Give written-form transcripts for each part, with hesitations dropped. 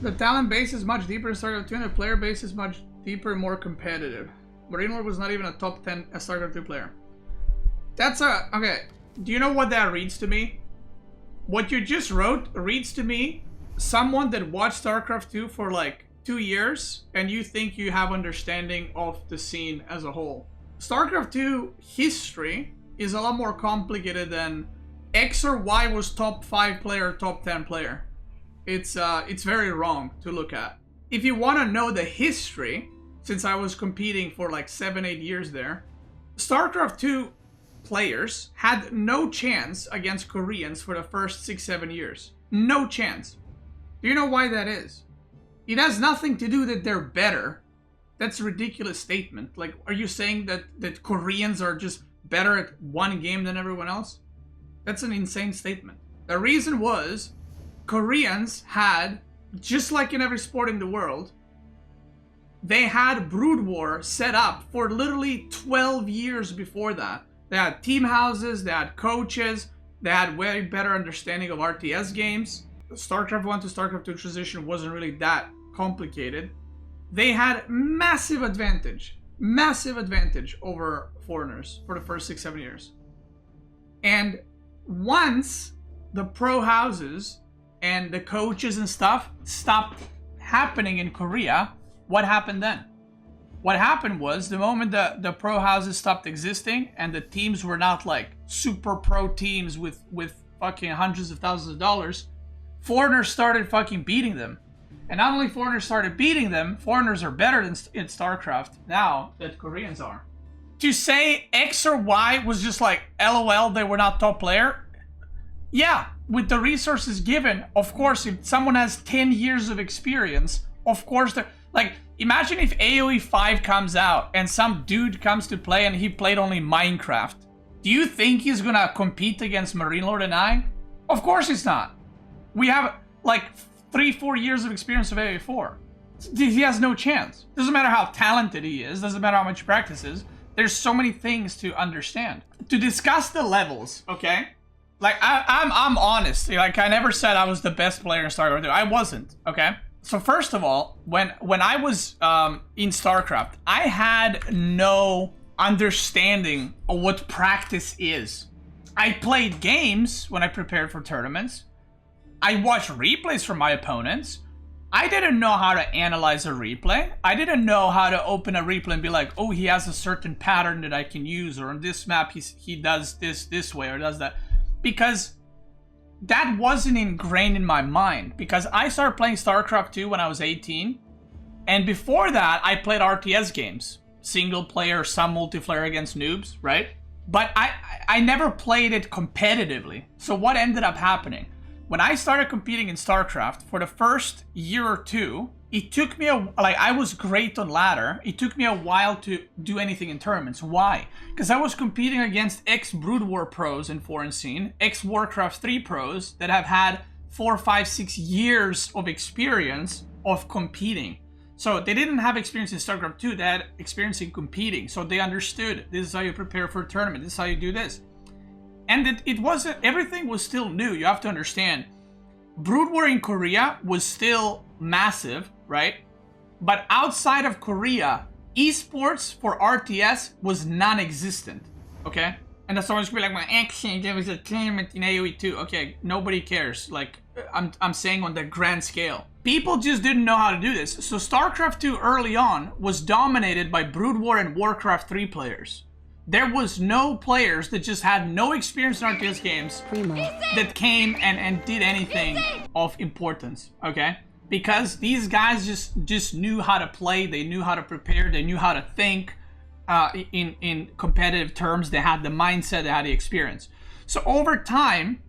The talent base is much deeper in StarCraft 2 and the player base is much deeper and more competitive. Marinelord was not even a top 10 StarCraft 2 player. That's a... Okay, do you know what that reads to me? What you just wrote reads to me someone that watched StarCraft 2 for like 2 years and you think you have understanding of the scene as a whole. StarCraft 2 history is a lot more complicated than X or Y was top 5 player, top 10 player. It's very wrong to look at. If you want to know the history, since I was competing for like 7-8 years there, StarCraft 2 players had no chance against Koreans for the first 6-7 years. No chance. Do you know why that is? It has nothing to do that they're better. That's a ridiculous statement. Like, are you saying that Koreans are just better at one game than everyone else? That's an insane statement. The reason was Koreans had, just like in every sport in the world, they had Brood War set up for literally 12 years before that. They had team houses, they had coaches, they had way better understanding of RTS games. StarCraft 1 to StarCraft 2 transition wasn't really that complicated. They had massive advantage over foreigners for the first 6-7 years. And once the pro houses and the coaches and stuff stopped happening in Korea, what happened then? What happened was the moment the pro houses stopped existing and the teams were not like super pro teams with fucking hundreds of thousands of dollars, foreigners started fucking beating them. And not only foreigners started beating them, foreigners are better in StarCraft now than Koreans are. To say X or Y was just like, LOL, they were not top player. Yeah, with the resources given, of course, if someone has 10 years of experience, of course they're... Like, imagine if AoE 5 comes out and some dude comes to play and he played only Minecraft. Do you think he's gonna compete against Marinelord and I? Of course he's not. We have, like, 3-4 years of experience of AoE 4. He has no chance. Doesn't matter how talented he is, doesn't matter how much he practices. There's so many things to understand. To discuss the levels, okay? Like, I'm honest. Like, I never said I was the best player in StarCraft 2. I wasn't, okay? So first of all, when I was in StarCraft, I had no understanding of what practice is. I played games when I prepared for tournaments. I watched replays from my opponents. I didn't know how to analyze a replay. I didn't know how to open a replay and be like, oh, he has a certain pattern that I can use, or on this map he does this way or does that. Because that wasn't ingrained in my mind. Because I started playing StarCraft 2 when I was 18. And before that, I played RTS games. Single player, some multiplayer against noobs, right? But I never played it competitively. So what ended up happening? When I started competing in StarCraft, for the first year or two, it took me I was great on ladder. It took me a while to do anything in tournaments. Why? Because I was competing against ex-Brood War pros in foreign scene, ex-Warcraft 3 pros that have had 4, 5, 6 years of experience of competing. So they didn't have experience in StarCraft 2, they had experience in competing. So they understood, this is how you prepare for a tournament, this is how you do this. And it wasn't, everything was still new. You have to understand, Brood War in Korea was still massive, right? But outside of Korea, esports for RTS was non-existent, okay? And that's always gonna be like, my accent, there was a tournament in AoE 2. Okay, nobody cares. Like, I'm saying on the grand scale. People just didn't know how to do this. So StarCraft 2 early on was dominated by Brood War and Warcraft 3 players. There was no players that just had no experience in RTS games that came and did anything of importance, okay? Because these guys just knew how to play, they knew how to prepare, they knew how to think in competitive terms, they had the mindset, they had the experience. So over time,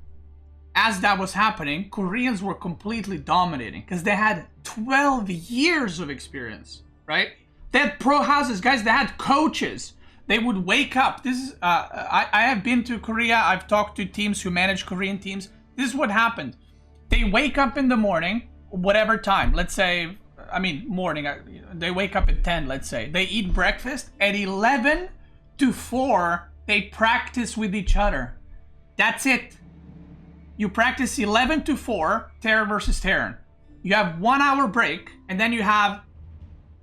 as that was happening, Koreans were completely dominating because they had 12 years of experience, right? They had pro houses, guys, they had coaches. They would wake up. This is I have been to Korea. I've talked to teams who manage Korean teams. This is what happened. They wake up in the morning, whatever time. Let's say, I mean, morning. They wake up at 10, let's say. They eat breakfast. At 11 to 4, they practice with each other. That's it. You practice 11 to 4, Terran versus Terran. you have 1 hour break, and then you have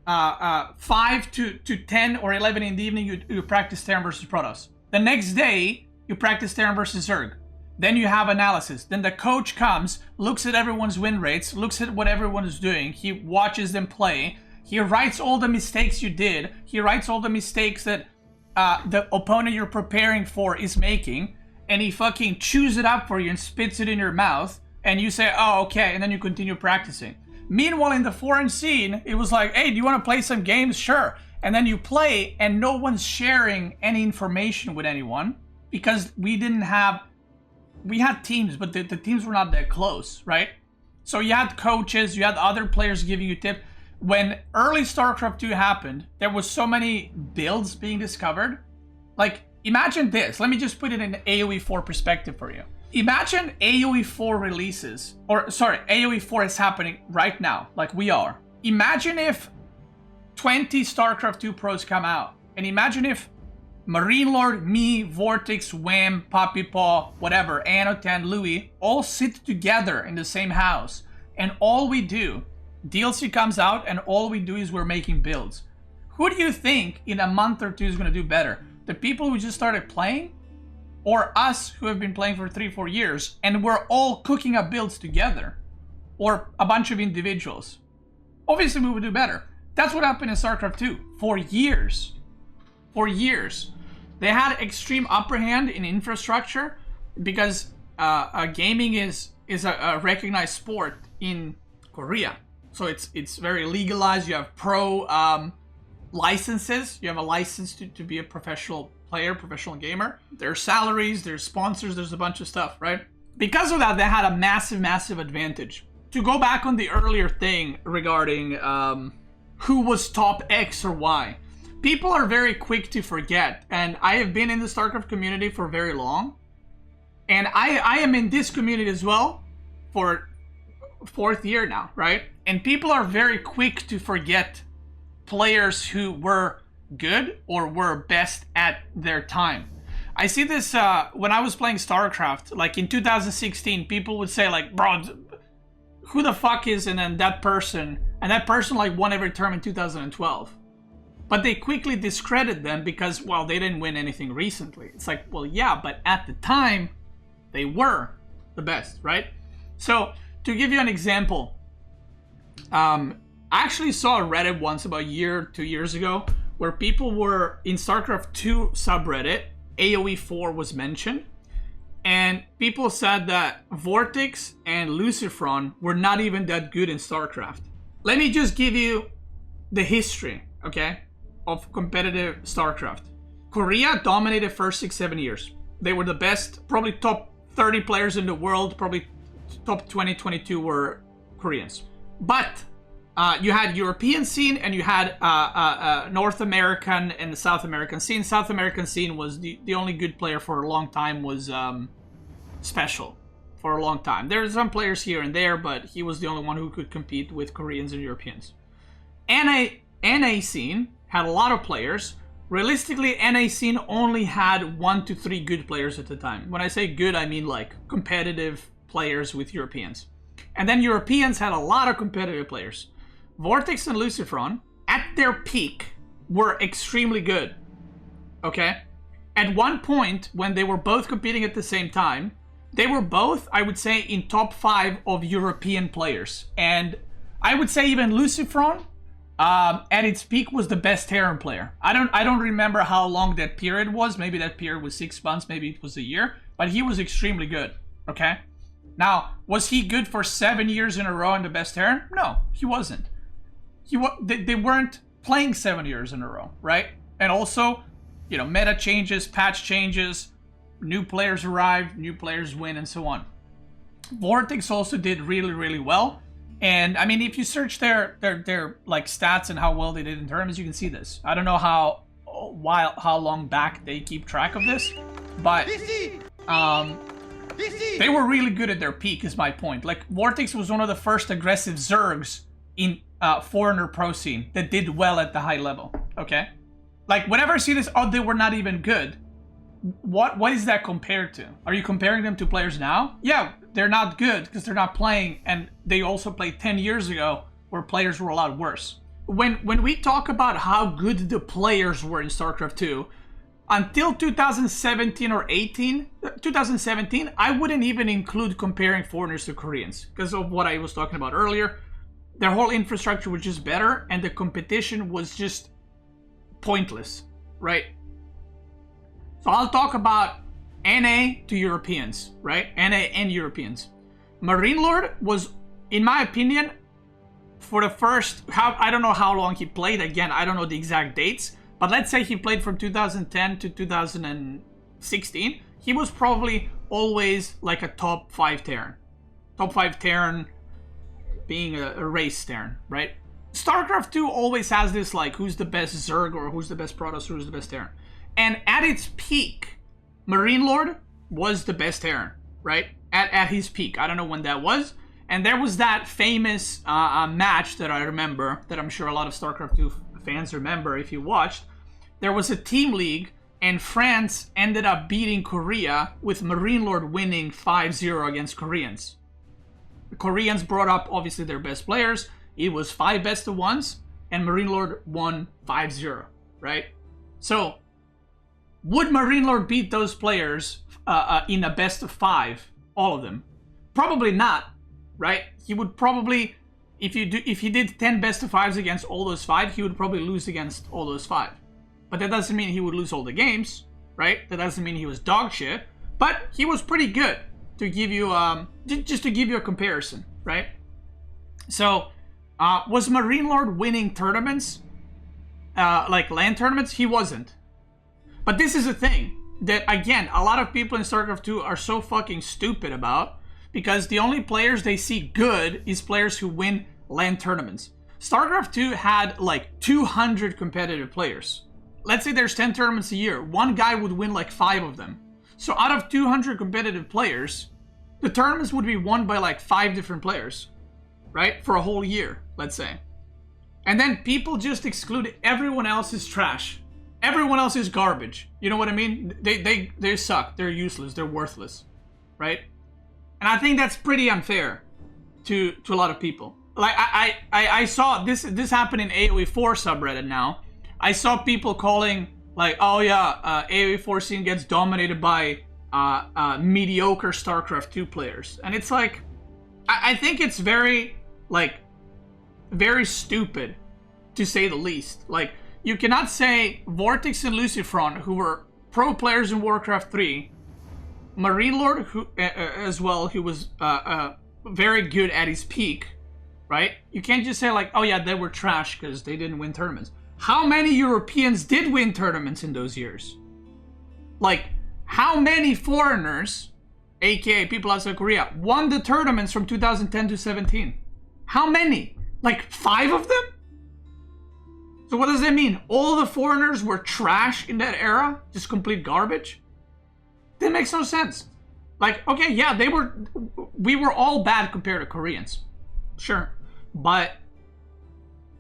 5 to 10 or 11 in the evening, you practice Terran versus Protoss. The next day, you practice Terran versus Zerg. Then you have analysis. Then the coach comes, looks at everyone's win rates, looks at what everyone is doing. He watches them play. He writes all the mistakes you did. He writes all the mistakes that the opponent you're preparing for is making. And he fucking chews it up for you and spits it in your mouth. And you say, oh, okay. And then you continue practicing. Meanwhile, in the foreign scene, it was like, hey, do you want to play some games? Sure. And then you play and no one's sharing any information with anyone because we had teams, but the teams were not that close, right? So you had coaches, you had other players giving you tips. When early StarCraft 2 happened, there was so many builds being discovered. Like, imagine this. Let me just put it in AoE 4 perspective for you. Imagine AoE 4 releases, AoE 4 is happening right now, like we are. Imagine if 20 StarCraft 2 pros come out, and imagine if Marine Lord, me, Vortex, Wham, Puppy Paw, whatever, Anotan, Louis, all sit together in the same house, and all we do, DLC comes out, and all we do is we're making builds. Who do you think in a month or two is going to do better? The people who just started playing? Or us who have been playing for 3-4 years, and we're all cooking up builds together? Or a bunch of individuals? Obviously we would do better. That's what happened in StarCraft 2. For years. For years. They had extreme upper hand in infrastructure because gaming is a recognized sport in Korea. So it's very legalized. You have pro licenses. You have a license to be a professional player, professional gamer. There's salaries, there's sponsors, there's a bunch of stuff, right? Because of that, they had a massive advantage. To go back on the earlier thing regarding who was top X or Y, people are very quick to forget, and I have been in the StarCraft community for very long, and I am in this community as well for 4th year now, right? And people are very quick to forget players who were good or were best at their time. I see this when I was playing StarCraft, like in 2016, people would say like, bro, who the fuck is and then that person like won every term in 2012. But they quickly discredit them because, well, they didn't win anything recently. It's like, well, yeah, but at the time, they were the best, right? So, to give you an example, I actually saw a Reddit once about 2 years ago where people were, in StarCraft 2 subreddit, AoE 4 was mentioned, and people said that Vortex and Lucifron were not even that good in StarCraft. Let me just give you the history, okay, of competitive StarCraft. Korea dominated first 6-7 years. They were the best, probably top 30 players in the world, probably top 20-22 were Koreans. But you had European scene and you had North American and the South American scene. South American scene was the only good player for a long time was Special for a long time. There are some players here and there, but he was the only one who could compete with Koreans and Europeans. NA scene had a lot of players. Realistically, NA scene only had 1 to 3 good players at the time. When I say good, I mean like competitive players with Europeans. And then Europeans had a lot of competitive players. Vortex and Lucifron, at their peak, were extremely good. Okay? At one point, when they were both competing at the same time, they were both, I would say, in top 5 of European players. And I would say even Lucifron, at its peak, was the best Terran player. I don't remember how long that period was. Maybe that period was 6 months, maybe it was a year. But he was extremely good. Okay? Now, was he good for 7 years in a row in the best Terran? No, he wasn't. They weren't playing 7 years in a row, right? And also, you know, meta changes, patch changes, new players arrive, new players win, and so on. Vortex also did really, really well. And I mean, if you search their like stats and how well they did in tournaments, you can see this. I don't know how long back they keep track of this, but they were really good at their peak, is my point. Like, Vortex was one of the first aggressive Zergs in Foreigner Pro scene that did well at the high level, okay? Like, whenever I see this, oh, they were not even good, what is that compared to? Are you comparing them to players now? Yeah, they're not good because they're not playing, and they also played 10 years ago where players were a lot worse. When we talk about how good the players were in StarCraft 2, until 2017 or 2017, I wouldn't even include comparing foreigners to Koreans because of what I was talking about earlier. Their whole infrastructure was just better, and the competition was just pointless, right? So I'll talk about NA to Europeans, right? NA and Europeans. Marine Lord was, in my opinion, for the first, I don't know how long he played. Again, I don't know the exact dates, but let's say he played from 2010 to 2016. He was probably always like a top 5 Terran. Top 5 Terran being a race Terran, right? StarCraft 2 always has this like, who's the best Zerg or who's the best Protoss or who's the best Terran. And at its peak, Marine Lord was the best Terran, right? At his peak. I don't know when that was. And there was that famous match that I remember, that I'm sure a lot of StarCraft 2 fans remember if you watched. There was a team league, and France ended up beating Korea with Marine Lord winning 5-0 against Koreans. The Koreans brought up, obviously, their best players. It was 5 best of ones, and Marine Lord won 5-0, right? So, would Marine Lord beat those players in a best of 5? All of them? Probably not, right? He would probably, if he did 10 best of 5s against all those 5, he would probably lose against all those 5. But that doesn't mean he would lose all the games, right? That doesn't mean he was dog shit. But he was pretty good, to give you just to give you a comparison, right? So, was Marine Lord winning tournaments, like LAN tournaments? He wasn't. But this is the thing that, again, a lot of people in StarCraft 2 are so fucking stupid about, because the only players they see good is players who win LAN tournaments. StarCraft 2 had like 200 competitive players. Let's say there's 10 tournaments a year. One guy would win like 5 of them. So out of 200 competitive players, the tournaments would be won by like 5 different players, right? For a whole year, let's say. And then people just exclude everyone else is trash. Everyone else is garbage. You know what I mean? They suck. They're useless. They're worthless, right? And I think that's pretty unfair to a lot of people. Like I saw this happen in AoE4 subreddit now. I saw people calling like, oh yeah, AoE4 scene gets dominated by mediocre StarCraft 2 players, and it's like, I think it's very stupid, to say the least. Like, you cannot say Vortex and Lucifron, who were pro players in Warcraft 3, Marine Lord, who as well, who was very good at his peak, right? You can't just say like, oh yeah, they were trash because they didn't win tournaments. How many Europeans did win tournaments in those years? Like, how many foreigners, aka people outside Korea, won the tournaments from 2010 to 17? How many? Like 5 of them? So what does that mean? All the foreigners were trash in that era? Just complete garbage? That makes no sense. Like, okay, yeah, we were all bad compared to Koreans. Sure. But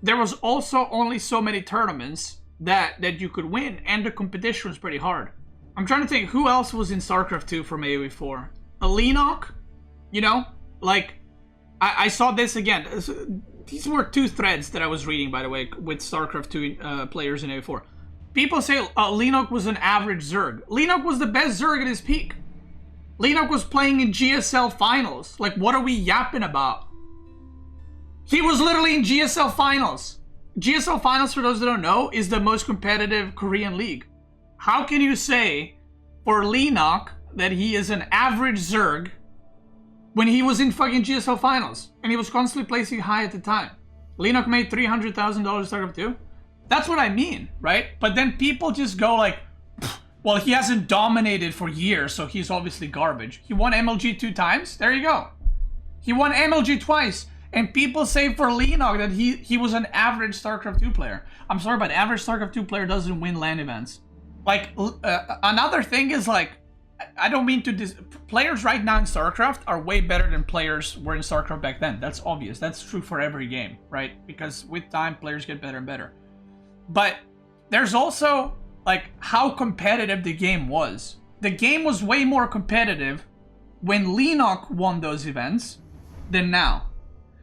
there was also only so many tournaments that you could win, and the competition was pretty hard. I'm trying to think who else was in StarCraft 2 from AoE4. Alinok, you know? Like, I saw this again. These were 2 threads that I was reading, by the way, with StarCraft 2 players in AoE4. People say Linok was an average Zerg. Linok was the best Zerg at his peak. Linok was playing in GSL finals. Like, what are we yapping about? He was literally in GSL finals. GSL finals, for those that don't know, is the most competitive Korean league. How can you say for Linok that he is an average Zerg when he was in fucking GSL finals and he was constantly placing high at the time? Linok made $300,000 StarCraft 2. That's what I mean, right? But then people just go like, well, he hasn't dominated for years, so he's obviously garbage. He won MLG 2 times. There you go. He won MLG twice. And people say for Linok that he was an average StarCraft 2 player. I'm sorry, but average StarCraft 2 player doesn't win LAN events. Like, another thing is like, I don't mean to players right now in StarCraft are way better than players were in StarCraft back then. That's obvious. That's true for every game, right? Because with time, players get better and better. But there's also like how competitive the game was. The game was way more competitive when Lenok won those events than now.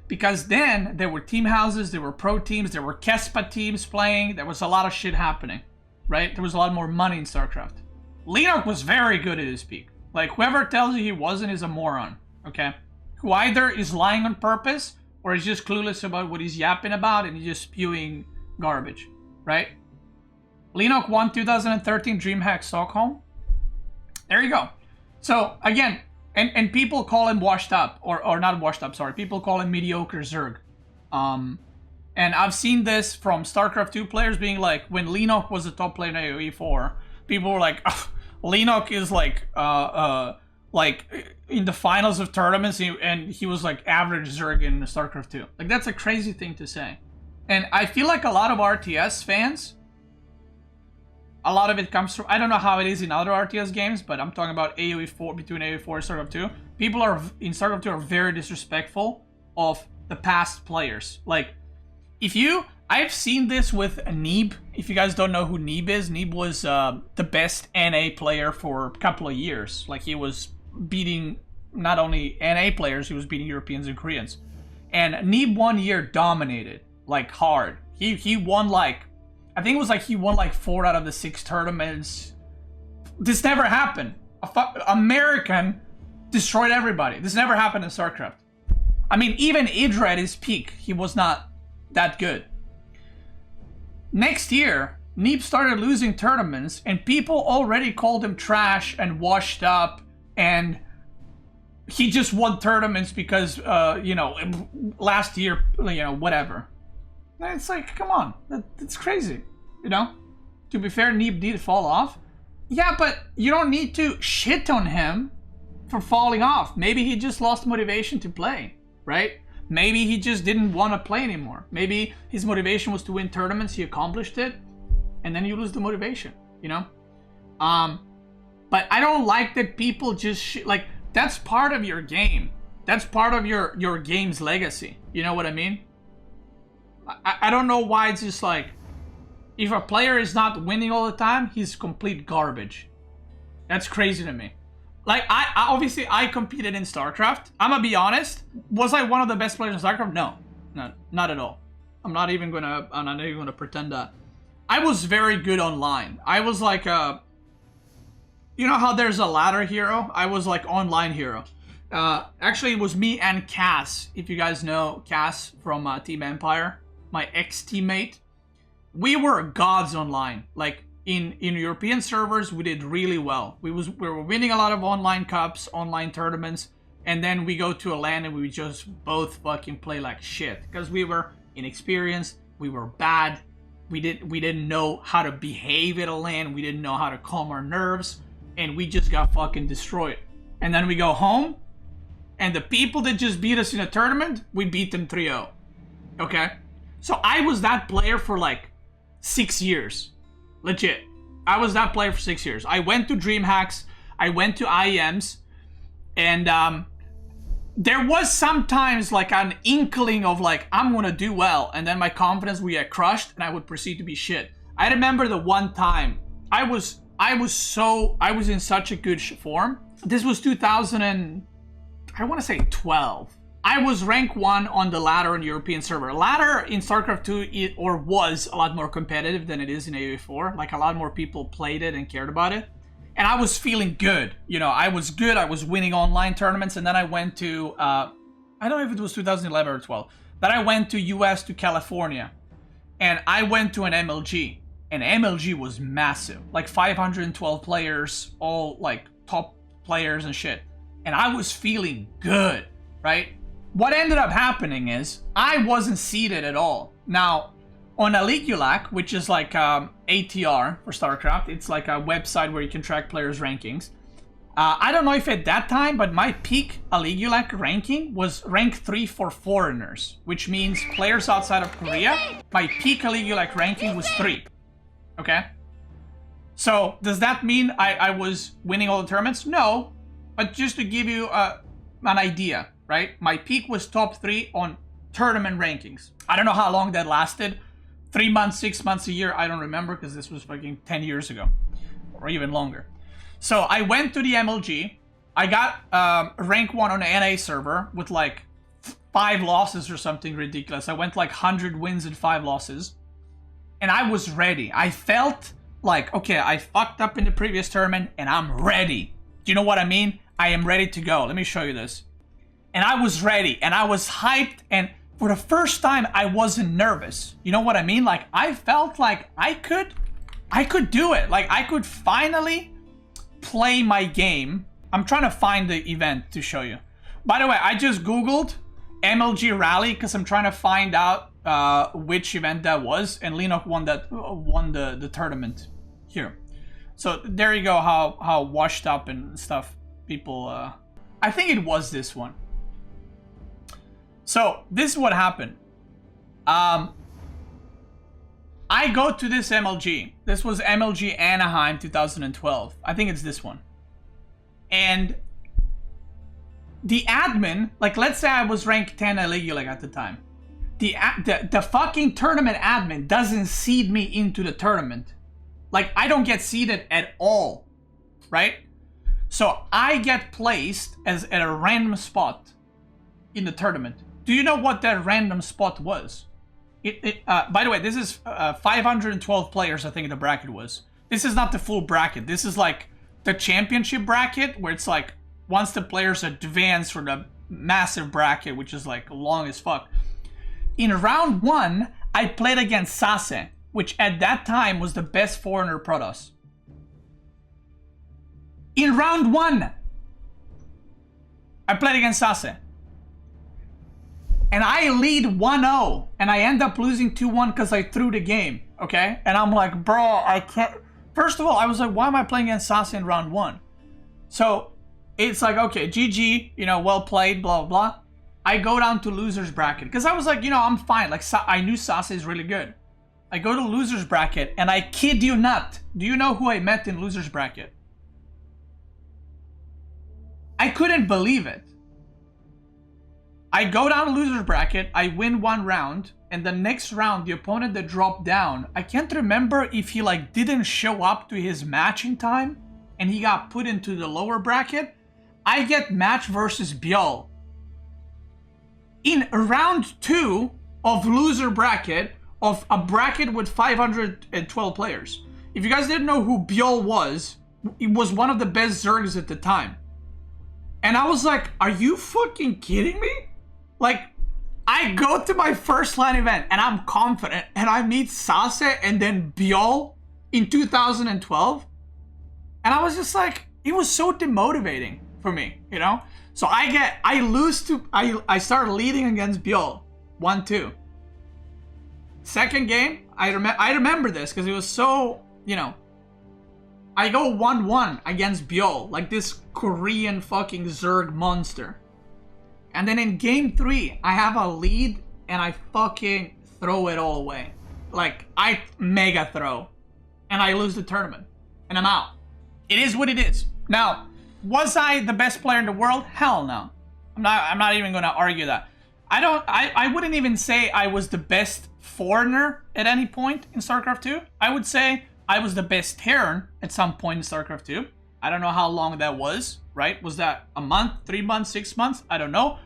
Because then there were team houses, there were pro teams, there were Kespa teams playing, there was a lot of shit happening, right? There was a lot more money in StarCraft. Lenok was very good at his peak. Like, whoever tells you he wasn't is a moron, okay? Who either is lying on purpose or is just clueless about what he's yapping about and he's just spewing garbage, right? Lenok won 2013 DreamHack Stockholm. There you go. So, again, and people call him washed up, or not washed up, sorry. People call him mediocre Zerg. And I've seen this from StarCraft 2 players being like, when Lenok was a top player in AoE 4, people were like, oh, Lenok is like in the finals of tournaments, and he was like average Zerg in StarCraft 2. Like, that's a crazy thing to say. And I feel like a lot of RTS fans, a lot of it comes from, I don't know how it is in other RTS games, but I'm talking about AoE 4, between AoE 4 and StarCraft 2. People are, in StarCraft 2, are very disrespectful of the past players. Like, I've seen this with Neeb. If you guys don't know who Neeb is, Neeb was the best NA player for a couple of years. Like, he was beating not only NA players, he was beating Europeans and Koreans. And Neeb 1 year dominated, like, hard. He won, like, I think it was like he won like 4 out of the 6 tournaments. This never happened. American destroyed everybody. This never happened in StarCraft. I mean, even Idra at his peak, he was not that good. Next year, Neeb started losing tournaments, and people already called him trash and washed up, and he just won tournaments because, last year, whatever. It's like, come on, that's crazy, To be fair, Neeb did fall off. Yeah, but you don't need to shit on him for falling off. Maybe he just lost motivation to play, right? Maybe he just didn't want to play anymore. Maybe his motivation was to win tournaments, he accomplished it, and then you lose the motivation, But I don't like that people just like, that's part of your game. That's part of your game's legacy. You know what I mean? I don't know why it's just like, if a player is not winning all the time, he's complete garbage. That's crazy to me. Like, I obviously I competed in StarCraft. I'm gonna be honest. Was I one of the best players in StarCraft? No, not at all. I'm not even gonna pretend that. I was very good online. I was like you know how there's a ladder hero? I was like online hero. Actually, it was me and Cass. If you guys know Cass from Team Empire, my ex-teammate. We were gods online. Like, in European servers, we did really well. We were winning a lot of online cups, online tournaments, and then we go to a LAN and we just both fucking play like shit because we were inexperienced, we were bad, we didn't know how to behave at a LAN, we didn't know how to calm our nerves, and we just got fucking destroyed. And then we go home, and the people that just beat us in a tournament, we beat them 3-0. Okay? So I was that player for like 6 years. Legit. I was that player for 6 years. I went to DreamHacks, I went to IEMs, and there was sometimes like an inkling of like, I'm gonna do well, and then my confidence would get crushed and I would proceed to be shit. I remember the one time I was in such a good form. This was 12. I was rank 1 on the ladder on the European server. Ladder in StarCraft 2 was a lot more competitive than it is in AoE 4. Like, a lot more people played it and cared about it. And I was feeling good. I was good. I was winning online tournaments. And then I went to, I don't know if it was 2011 or 12. Then I went to US to California. And I went to an MLG. And MLG was massive. Like 512 players, all like top players and shit. And I was feeling good, right? What ended up happening is I wasn't seeded at all. Now, on Aligulac, which is like ATR for StarCraft, it's like a website where you can track players' rankings. I don't know if at that time, but my peak Aligulac ranking was rank 3 for foreigners, which means players outside of Korea. My peak Aligulac ranking was 3. Okay? So, does that mean I was winning all the tournaments? No. But just to give you an idea, right? My peak was top 3 on tournament rankings. I don't know how long that lasted. 3 months, 6 months, a year. I don't remember because this was fucking 10 years ago. Or even longer. So I went to the MLG. I got rank 1 on an NA server with like 5 losses or something ridiculous. I went like 100 wins and 5 losses. And I was ready. I felt like, okay, I fucked up in the previous tournament and I'm ready. Do you know what I mean? I am ready to go. Let me show you this. And I was ready and I was hyped, and for the first time I wasn't nervous. You know what I mean? Like I felt like I could do it. Like I could finally play my game. I'm trying to find the event to show you. By the way, I just Googled MLG Rally because I'm trying to find out which event that was, and Linux won the tournament here. So there you go, how washed up and stuff people I think it was this one. So this is what happened. I go to this MLG. This was MLG Anaheim 2012. I think it's this one. And the admin, like let's say I was ranked 10 Aligulac at the time. The fucking tournament admin doesn't seed me into the tournament. Like I don't get seeded at all, right? So I get placed at a random spot in the tournament. Do you know what that random spot was? By the way, this is 512 players, I think the bracket was. This is not the full bracket. This is like the championship bracket, where it's like once the players advance for the massive bracket, which is like long as fuck. In round 1, I played against Sase, which at that time was the best foreigner Protoss. In round 1, I played against Sase. And I lead 1-0, and I end up losing 2-1 because I threw the game, okay? And I'm like, bro, I can't... First of all, I was like, why am I playing against Sase in round 1? So, it's like, okay, GG, you know, well played, blah, blah, blah. I go down to loser's bracket, because I was like, you know, I'm fine. Like, I knew Sase is really good. I go to loser's bracket, and I kid you not, do you know who I met in loser's bracket? I couldn't believe it. I go down to loser's bracket, I win 1 round, and the next round, the opponent that dropped down, I can't remember if he like didn't show up to his match in time, and he got put into the lower bracket. I get match versus Bjol. In round 2 of loser bracket, of a bracket with 512 players. If you guys didn't know who Bjol was, he was one of the best Zergs at the time. And I was like, are you fucking kidding me? Like, I go to my first LAN event and I'm confident, and I meet Sase and then Bjol in 2012. And I was just like, it was so demotivating for me, you know? So I start leading against Bjol, 1-2. Second game, I remember this because it was so, you know, I go 1-1 against Bjol, like this Korean fucking Zerg monster. And then in game 3, I have a lead and I fucking throw it all away. Like, I mega throw. And I lose the tournament. And I'm out. It is what it is. Now, was I the best player in the world? Hell no. I'm not even gonna argue that. I wouldn't even say I was the best foreigner at any point in StarCraft 2. I would say I was the best Terran at some point in StarCraft 2. I don't know how long that was, right? Was that a month, 3 months, 6 months? I don't know.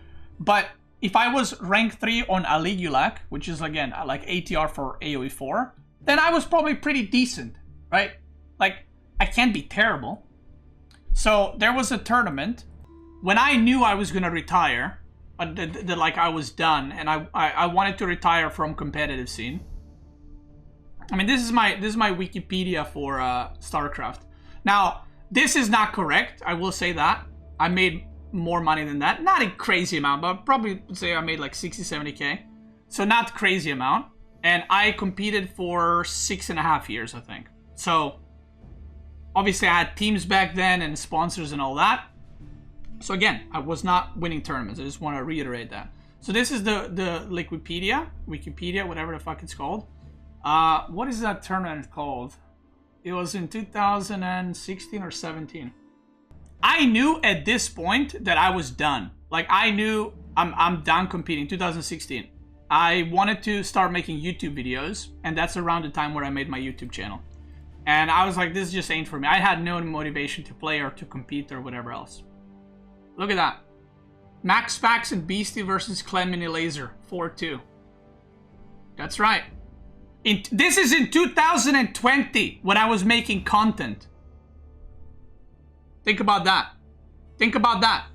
But if I was rank 3 on Aligulac, which is again like ATR for AoE 4, then I was probably pretty decent, right? Like, I can't be terrible. So there was a tournament when I knew I was gonna retire, like I was done, and I wanted to retire from competitive scene. I mean, this is my Wikipedia for StarCraft. Now, this is not correct. I will say that I made more money than that. Not a crazy amount, but probably say I made like 60, 70K. So not crazy amount. And I competed for 6.5 years, I think. So obviously I had teams back then and sponsors and all that. So again, I was not winning tournaments. I just want to reiterate that. So this is the Wikipedia, whatever the fuck it's called. What is that tournament called? It was in 2016 or 17. I knew at this point that I was done. Like, I knew I'm done competing. 2016. I wanted to start making YouTube videos, and that's around the time where I made my YouTube channel. And I was like, this just ain't for me. I had no motivation to play or to compete or whatever else. Look at that. Max Pax and Beastie versus Clemini Laser. 4-2. That's right. This is in 2020 when I was making content. Think about that. Think about that.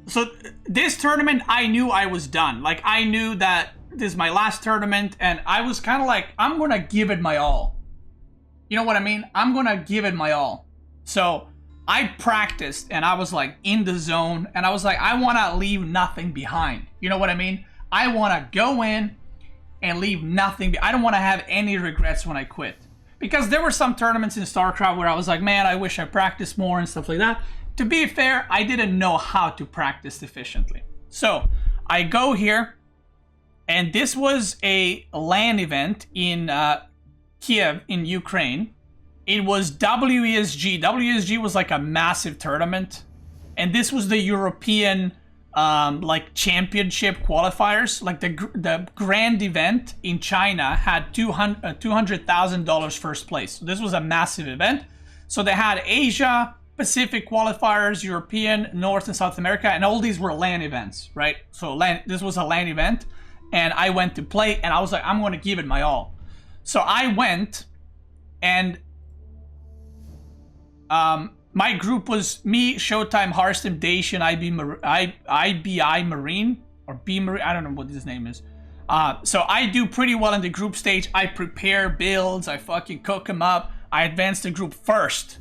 So this tournament, I knew I was done. Like, I knew that this is my last tournament, and I was kind of like, I'm going to give it my all. You know what I mean? I'm going to give it my all. So I practiced, and I was like in the zone, and I was like, I want to leave nothing behind. You know what I mean? I want to go in and leave nothing. I don't want to have any regrets when I quit. Because there were some tournaments in Starcraft where I was like, man, I wish I practiced more and stuff like that. To be fair, I didn't know how to practice efficiently. So I go here, and this was a LAN event in Kiev in Ukraine. It was WESG. WESG was like a massive tournament, and this was the European like championship qualifiers. Like the grand event in China had $200,000 first place. So this was a massive event. So they had Asia Pacific qualifiers, European, North and South America, and all these were LAN events, right? So this was a LAN event, and I went to play, and I was like, I'm going to give it my all. So I went, and my group was me, Showtime, Harstem, Dacian, IBI Marine, or B Marine, I don't know what his name is. So I do pretty well in the group stage. I prepare builds, I fucking cook them up. I advance the group first.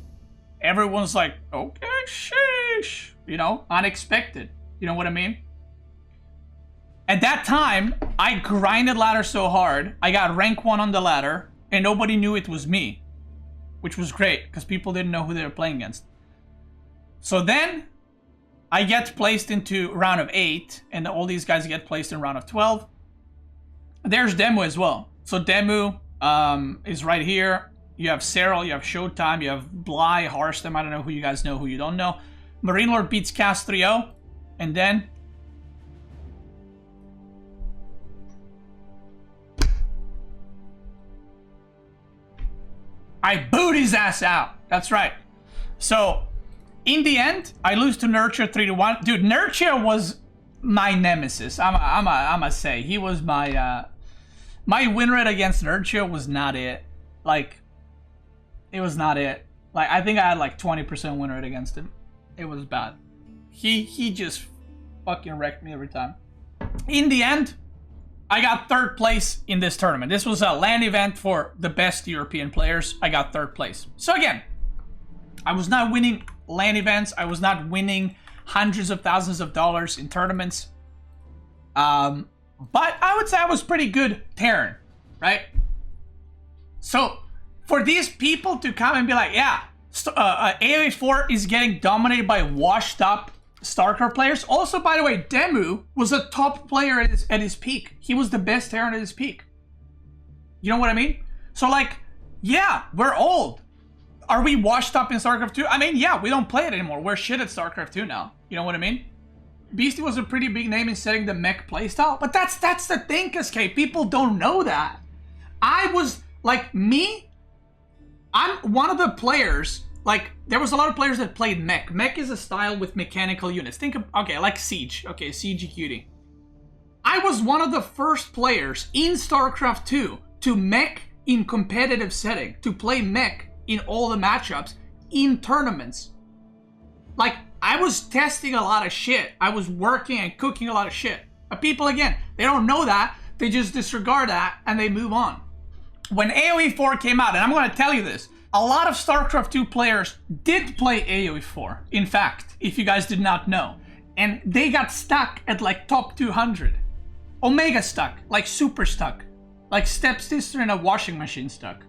Everyone's like, okay, sheesh. You know, unexpected. You know what I mean? At that time, I grinded ladder so hard, I got rank 1 on the ladder, and nobody knew it was me. Which was great, because people didn't know who they were playing against. So then, I get placed into round of 8, and all these guys get placed in round of 12. There's Demu as well. So Demu is right here. You have Cyril, you have Showtime, you have Bly, Harstem, I don't know who you guys know, who you don't know. Marine Lord beats Cast 3-0, and then I boot his ass out. That's right. So, in the end, I lose to Nurture 3-1. Dude, Nurture was my nemesis. I'ma say. He was my win rate against Nurture was not it. Like, it was not it. Like, I think I had like 20% win rate against him. It was bad. He just fucking wrecked me every time. In the end, I got 3rd place in this tournament. This was a LAN event for the best European players. I got 3rd place. So again, I was not winning LAN events. I was not winning hundreds of thousands of dollars in tournaments. But I would say I was pretty good Terran, right? So for these people to come and be like, yeah, AoE 4 is getting dominated by washed up Starcraft players. Also, by the way, Demu was a top player at his peak. He was the best Terran at his peak. You know what I mean? So, like, yeah, we're old. Are we washed up in StarCraft 2? I mean, yeah, we don't play it anymore. We're shit at StarCraft 2 now. You know what I mean? Beastie was a pretty big name in setting the mech playstyle. But that's the thing, Cascade. People don't know that. I was, like, me, I'm one of the players. Like, there was a lot of players that played mech. Mech is a style with mechanical units. Think of, okay, like Siege. Okay, Siege EQD. I was one of the first players in StarCraft 2 to mech in competitive setting. To play mech in all the matchups in tournaments. Like, I was testing a lot of shit. I was working and cooking a lot of shit. But people, again, they don't know that. They just disregard that and they move on. When AoE 4 came out, and I'm going to tell you this, a lot of StarCraft 2 players did play AoE 4, in fact, if you guys did not know. And they got stuck at like top 200. Omega stuck, like super stuck. Like stepsister in a washing machine stuck.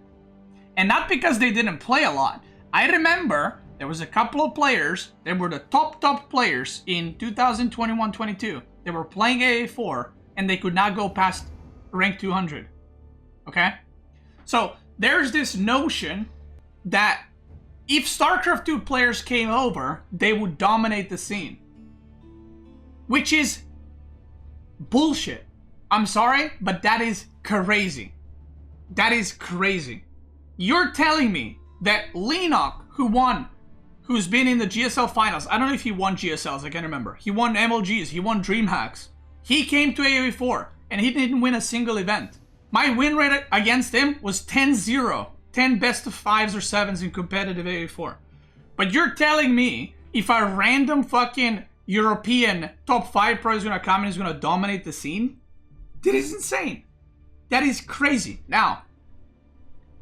And not because they didn't play a lot. I remember there was a couple of players, they were the top players in 2021-22. They were playing AoE 4 and they could not go past rank 200. Okay? So there's this notion that if StarCraft 2 players came over, they would dominate the scene. Which is bullshit. I'm sorry, but that is crazy. That is crazy. You're telling me that Lenok, who won who's been in the GSL finals. I don't know if he won GSLs, I can't remember. He won MLGs, he won DreamHacks. He came to AoE 4 and he didn't win a single event. My win rate against him was 10-0. 10 best of 5s or 7s in competitive AoE 4. But you're telling me if a random fucking European top 5 pro is gonna come and is gonna dominate the scene? That is insane. That is crazy. Now,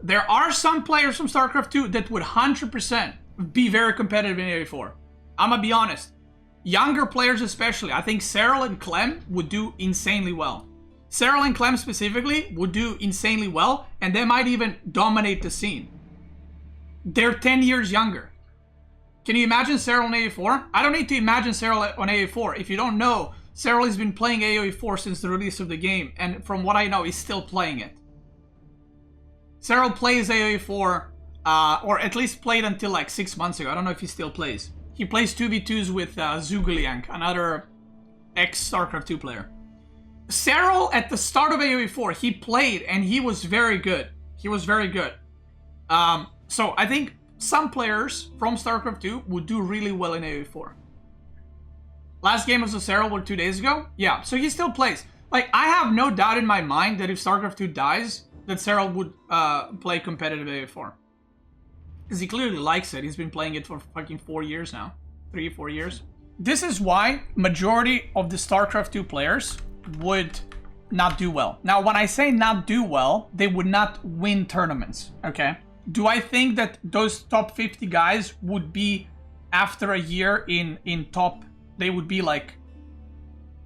there are some players from Starcraft 2 that would 100% be very competitive in AoE 4. I'm gonna be honest. Younger players especially. I think Cyril and Clem would do insanely well. Cyril and Clem specifically would do insanely well, and they might even dominate the scene. They're 10 years younger. Can you imagine Cyril on AoE 4? I don't need to imagine Cyril on AoE 4. If you don't know, Cyril has been playing AoE 4 since the release of the game, and from what I know, he's still playing it. Cyril plays AoE 4, or at least played until like 6 months ago. I don't know if he still plays. He plays 2v2s with Zugaliank, another ex-Starcraft 2 player. Cyril, at the start of AoE 4, he played and he was very good. He was very good. So I think some players from Starcraft 2 would do really well in AoE 4. Last game of Cyril were 2 days ago? Yeah, so he still plays. Like, I have no doubt in my mind that if Starcraft 2 dies, that Cyril would play competitive AoE 4. Because he clearly likes it. He's been playing it for fucking 4 years now. 3-4 years. This is why majority of the Starcraft 2 players would not do well. Now, when I say not do well, they would not win tournaments, okay? Do I think that those top 50 guys would be, after a year in top, they would be like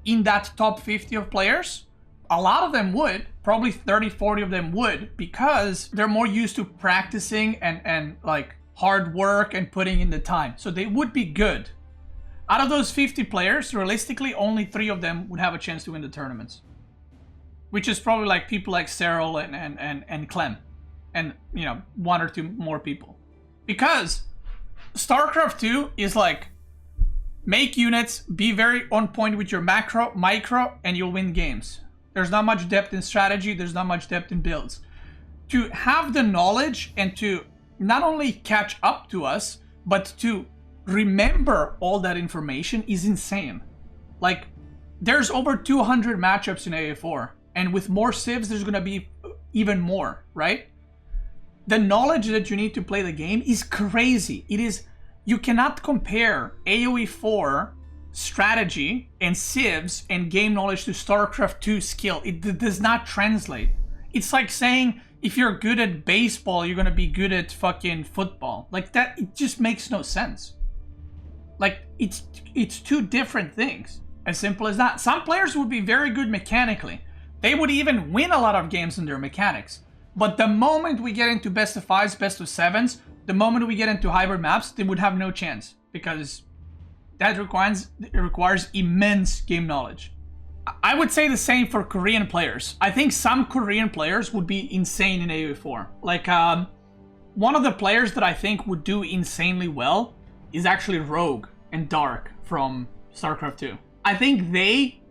in that top 50 of players? A lot of them would, probably 30-40 of them would, because they're more used to practicing and like hard work and putting in the time. So they would be good. Out of those 50 players, realistically, only 3 of them would have a chance to win the tournaments. Which is probably like people like Cyril and Clem. And, you know, 1 or 2 more people. Because StarCraft 2 is like, make units, be very on point with your macro, micro, and you'll win games. There's not much depth in strategy, there's not much depth in builds. To have the knowledge and to not only catch up to us, but to remember all that information is insane. Like, there's over 200 matchups in AoE4, and with more civs, there's gonna be even more, right? The knowledge that you need to play the game is crazy. It is, you cannot compare AoE4 strategy and civs and game knowledge to StarCraft 2 skill. It does not translate. It's like saying if you're good at baseball, you're gonna be good at fucking football. Like that, it just makes no sense. Like, it's 2 different things. As simple as that. Some players would be very good mechanically. They would even win a lot of games in their mechanics. But the moment we get into best of 5s, best of 7s, the moment we get into hybrid maps, they would have no chance. Because that requires immense game knowledge. I would say the same for Korean players. I think some Korean players would be insane in AoE4. Like, one of the players that I think would do insanely well is actually Rogue and Dark from StarCraft 2. I think they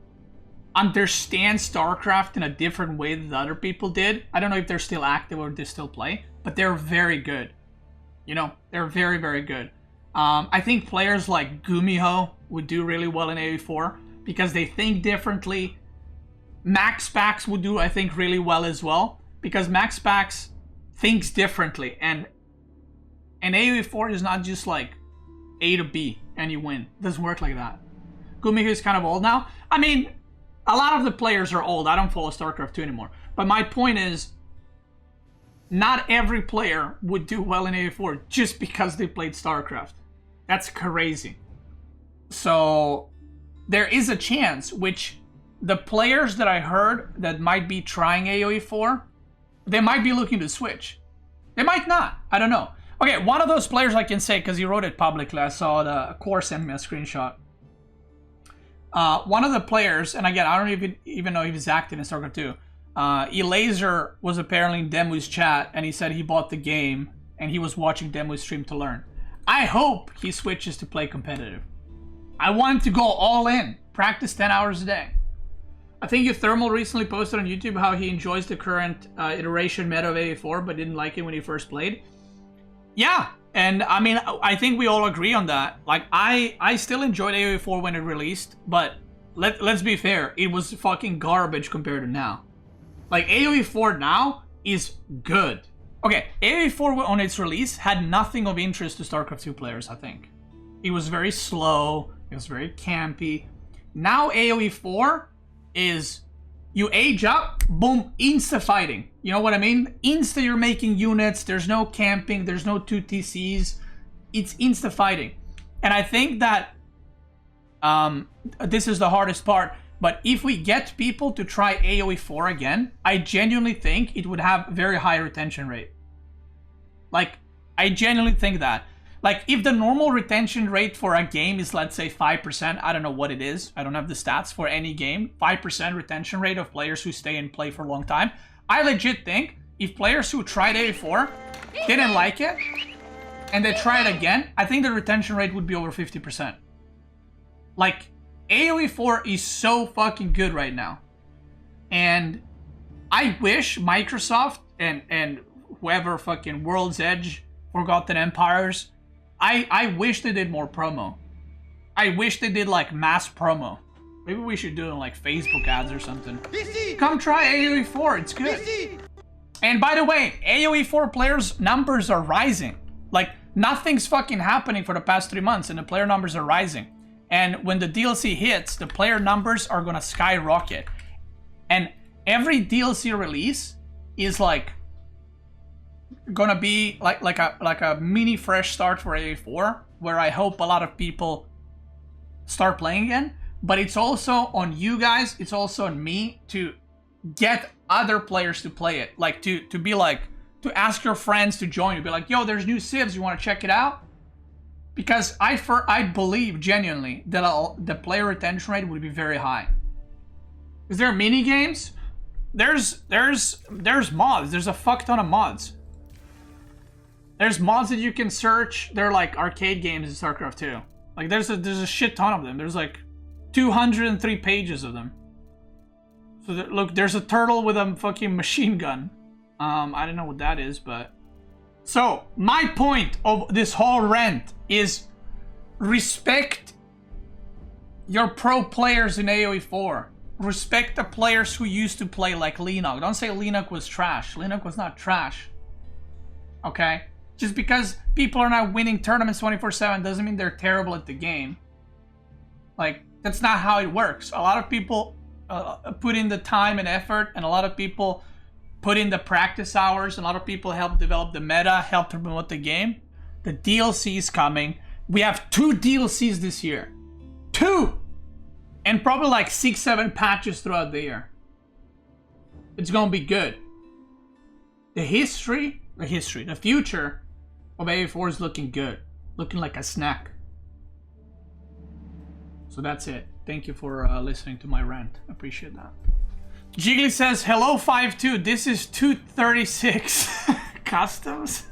understand StarCraft in a different way than other people did. I don't know if they're still active or they still play, but they're very good. You know, they're very, very good. I think players like Gumiho would do really well in AoE4 because they think differently. Max Pax would do, I think, really well as well because Max Pax thinks differently, and AoE4 is not just like A to B and you win. It doesn't work like that. Gumiho is kind of old now. I mean, a lot of the players are old. I don't follow StarCraft 2 anymore. But my point is, not every player would do well in AoE4 just because they played StarCraft. That's crazy. So there is a chance which the players that I heard that might be trying AoE4, they might be looking to switch. They might not. I don't know. Okay, one of those players I can say, because he wrote it publicly. I saw the Core send me a screenshot. One of the players, and again, I don't even know if he's active in StarCraft 2. Elaser was apparently in Demu's chat, and he said he bought the game, and he was watching Demu's stream to learn. I hope he switches to play competitive. I want him to go all in, practice 10 hours a day. I think Thermal recently posted on YouTube how he enjoys the current iteration meta of AoE4, but didn't like it when he first played. Yeah, And I mean, I think we all agree on that. Like, I still enjoyed AoE 4 when it released, but let's be fair, it was fucking garbage compared to now. Like, AoE 4 now is good. Okay, AoE 4 on its release had nothing of interest to StarCraft 2 players, I think. It was very slow, it was very campy. Now AoE 4 is, you age up, boom, insta-fighting. You know what I mean? Insta you're making units, there's no camping, there's no 2 TCs. It's insta-fighting. And I think that this is the hardest part, but if we get people to try AoE 4 again, I genuinely think it would have very high retention rate. Like, I genuinely think that. Like, if the normal retention rate for a game is, let's say, 5%, I don't know what it is, I don't have the stats for any game, 5% retention rate of players who stay and play for a long time, I legit think if players who tried AoE 4 didn't like it, and they try it again, I think the retention rate would be over 50%. Like, AoE 4 is so fucking good right now. And I wish Microsoft and whoever fucking World's Edge, Forgotten Empires, I wish they did more promo. I wish they did like mass promo. Maybe we should do it on like Facebook ads or something. Come try AoE 4, it's good. And by the way, AoE 4 players' numbers are rising. Like, nothing's fucking happening for the past 3 months and the player numbers are rising. And when the DLC hits, the player numbers are gonna skyrocket. And every DLC release is like gonna be like a mini fresh start for AoE 4, where I hope a lot of people start playing again. But it's also on you guys, it's also on me to get other players to play it. Like to be like, to ask your friends to join you. Be like, yo, there's new civs, you wanna check it out? Because I believe genuinely that the player retention rate would be very high. Is there mini games? There's mods. There's a fuck ton of mods. There's mods that you can search. They're like arcade games in StarCraft 2. Like there's a shit ton of them. There's like 203 pages of them. So look, there's a turtle with a fucking machine gun. I don't know what that is, but. So, my point of this whole rant is respect your pro players in AoE 4. Respect the players who used to play like Linux. Don't say Linux was trash. Linux was not trash. Okay? Just because people are not winning tournaments 24/7 doesn't mean they're terrible at the game. Like, that's not how it works. A lot of people put in the time and effort, and a lot of people put in the practice hours, and a lot of people help develop the meta, help to promote the game. The DLC is coming. We have 2 DLCs this year. 2! And probably like 6-7 patches throughout the year. It's gonna be good. The future of AoE 4 is looking good. Looking like a snack. So that's it. Thank you for listening to my rant. I appreciate that. Jiggly says, hello 5-2, this is 236 customs.